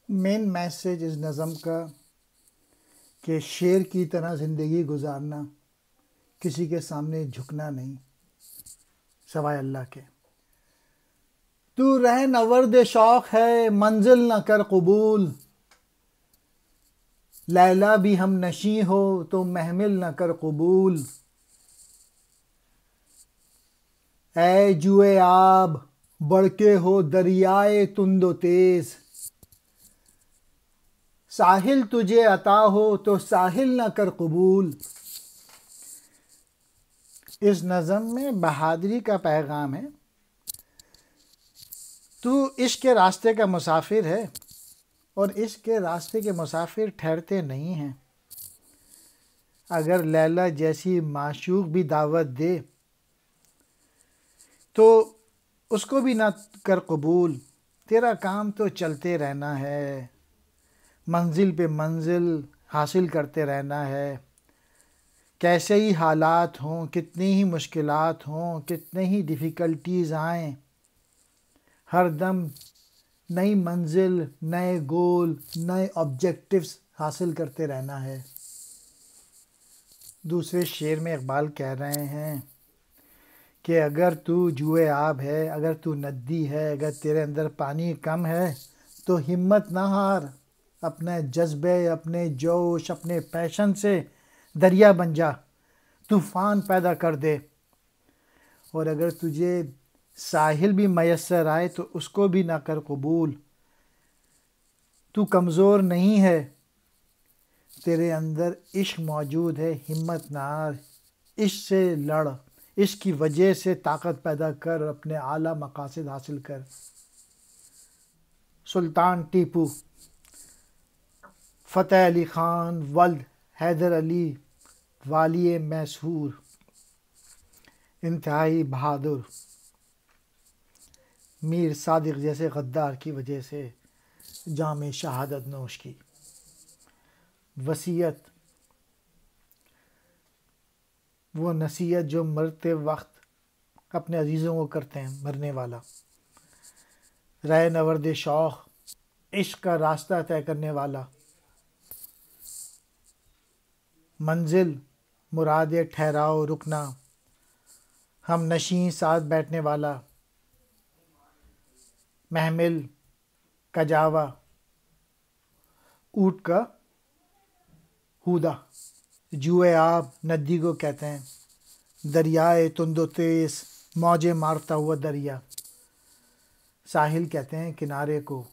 مین message اس نظم کا کہ شیر کی طرح زندگی گزارنا، کسی کے سامنے جھکنا نہیں سوائے اللہ کے۔ تو رہ نورد شوق ہے منزل نہ کر قبول، لیلا بھی ہم نشیں ہو تو محمل نہ کر قبول۔ اے جوئے آب بڑھ کے ہو دریائے تند و تیز، ساحل تجھے عطا ہو تو ساحل نہ کر قبول۔ اس نظم میں بہادری کا پیغام ہے۔ تو عشق کے راستے کا مسافر ہے، اور عشق کے راستے کے مسافر ٹھہرتے نہیں ہیں۔ اگر لیلا جیسی معشوق بھی دعوت دے تو اس کو بھی نہ کر قبول۔ تیرا کام تو چلتے رہنا ہے، منزل پہ منزل حاصل کرتے رہنا ہے۔ کیسے ہی حالات ہوں، کتنی ہی مشکلات ہوں، کتنے ہی ڈیفیکلٹیز آئیں، ہر دم نئی منزل، نئے گول، نئے آبجیکٹیوز حاصل کرتے رہنا ہے۔ دوسرے شعر میں اقبال کہہ رہے ہیں کہ اگر تو جوئے آب ہے، اگر تو ندی ہے، اگر تیرے اندر پانی کم ہے تو ہمت نہ ہار، اپنے جذبے، اپنے جوش، اپنے پیشن سے دریا بن جا، طوفان پیدا کر دے۔ اور اگر تجھے ساحل بھی میسر آئے تو اس کو بھی نہ کر قبول۔ تو کمزور نہیں ہے، تیرے اندر عشق موجود ہے، ہمت نہ ہار، عشق سے لڑ، عشق کی وجہ سے طاقت پیدا کر، اپنے اعلیٰ مقاصد حاصل کر۔ سلطان ٹیپو، فتح علی خان ولد حیدر علی والی میسور، انتہائی بہادر، میر صادق جیسے غدار کی وجہ سے جام شہادت نوش کی۔ وصیت، وہ نصیحت جو مرتے وقت اپنے عزیزوں کو کرتے ہیں، مرنے والا۔ رہ نورد شوق، عشق کا راستہ طے کرنے والا۔ منزل، مراد ٹھہراؤ، رکنا۔ ہم نشیں، ساتھ بیٹھنے والا۔ محمل، کجاوا، اونٹ کا ہودہ۔ جوئے آب، ندی کو کہتے ہیں۔ دریائے تند و تیز، موجیں مارتا ہوا دریا۔ ساحل کہتے ہیں کنارے کو،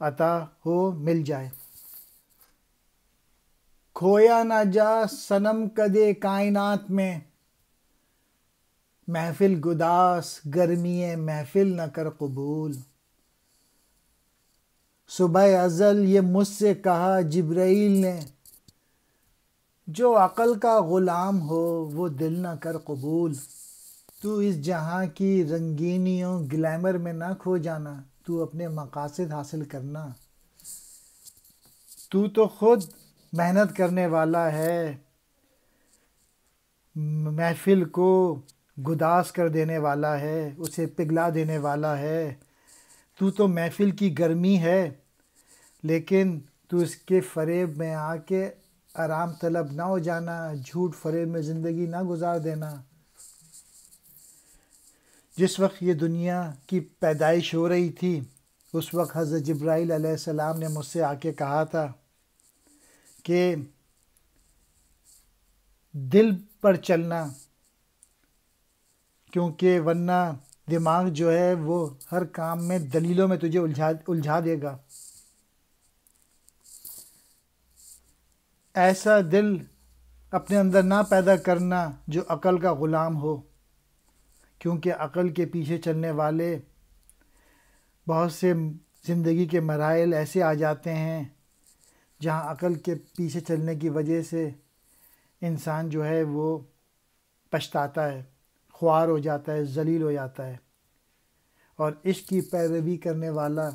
عطا ہو مل جائے۔ کھویا نہ جا صنم کدے کائنات میں، محفل گداس گرمی محفل نہ کر قبول۔ صبح ازل یہ مجھ سے کہا جبرائیل نے، جو عقل کا غلام ہو وہ دل نہ کر قبول۔ تو اس جہاں کی رنگینیوں گلیمر میں نہ کھو جانا، تو اپنے مقاصد حاصل کرنا۔ تو خود محنت کرنے والا ہے، محفل کو گداس کر دینے والا ہے، اسے پگھلا دینے والا ہے۔ تو محفل کی گرمی ہے، لیکن تو اس کے فریب میں آ کے آرام طلب نہ ہو جانا، جھوٹ فریب میں زندگی نہ گزار دینا۔ جس وقت یہ دنیا کی پیدائش ہو رہی تھی، اس وقت حضرت جبرائیل علیہ السلام نے مجھ سے آ کے کہا تھا کہ دل پر چلنا، کیونکہ ورنہ دماغ جو ہے وہ ہر کام میں دلیلوں میں تجھے الجھا دے گا۔ ایسا دل اپنے اندر نہ پیدا کرنا جو عقل کا غلام ہو، کیونکہ عقل کے پیچھے چلنے والے بہت سے زندگی کے مراحل ایسے آ جاتے ہیں جہاں عقل کے پیچھے چلنے کی وجہ سے انسان جو ہے وہ پچھتاتا ہے، خوار ہو جاتا ہے، ذلیل ہو جاتا ہے، اور عشق کی پیروی کرنے والا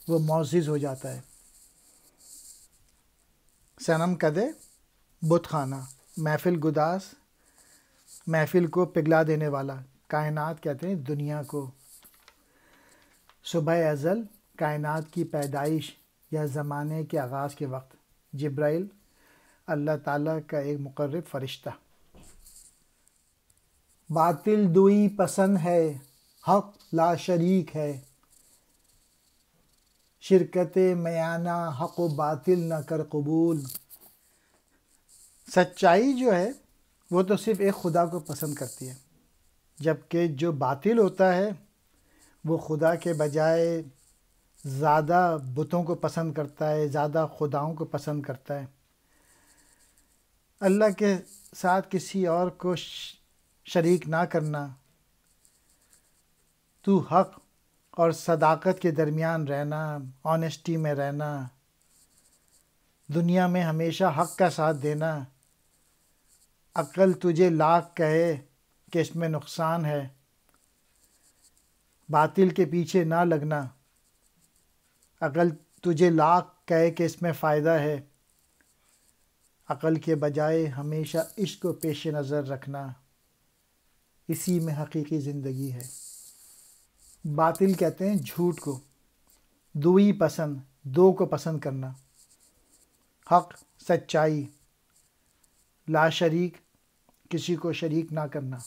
وہ معزز ہو جاتا ہے۔ صنم کدے بت خانہ، محفل گداس، محفل کو پگھلا دینے والا۔ کائنات کہتے ہیں دنیا کو۔ صبح ازل کائنات کی پیدائش یا زمانے کے آغاز کے وقت جبرائیل اللہ تعالیٰ کا ایک مقرب فرشتہ۔ باطل دوئی پسند ہے، حق لا شریک ہے، شرکت میانہ حق و باطل نہ کر قبول۔ سچائی جو ہے وہ تو صرف ایک خدا کو پسند کرتی ہے، جبکہ جو باطل ہوتا ہے وہ خدا کے بجائے زیادہ بتوں کو پسند کرتا ہے، زیادہ خداؤں کو پسند کرتا ہے۔ اللہ کے ساتھ کسی اور کو شریک نہ کرنا، تو حق اور صداقت کے درمیان رہنا، آنیسٹی میں رہنا، دنیا میں ہمیشہ حق کا ساتھ دینا، عقل تجھے لاکھ کہے کہ اس میں نقصان ہے، باطل کے پیچھے نہ لگنا، عقل تجھے لاکھ کہے کہ اس میں فائدہ ہے، عقل کے بجائے ہمیشہ عشق کو پیش نظر رکھنا، اسی میں حقیقی زندگی ہے۔ باطل کہتے ہیں جھوٹ کو، دوئی پسند، دو کو پسند کرنا، حق سچائی، لا شریک کسی کو شریک نہ کرنا۔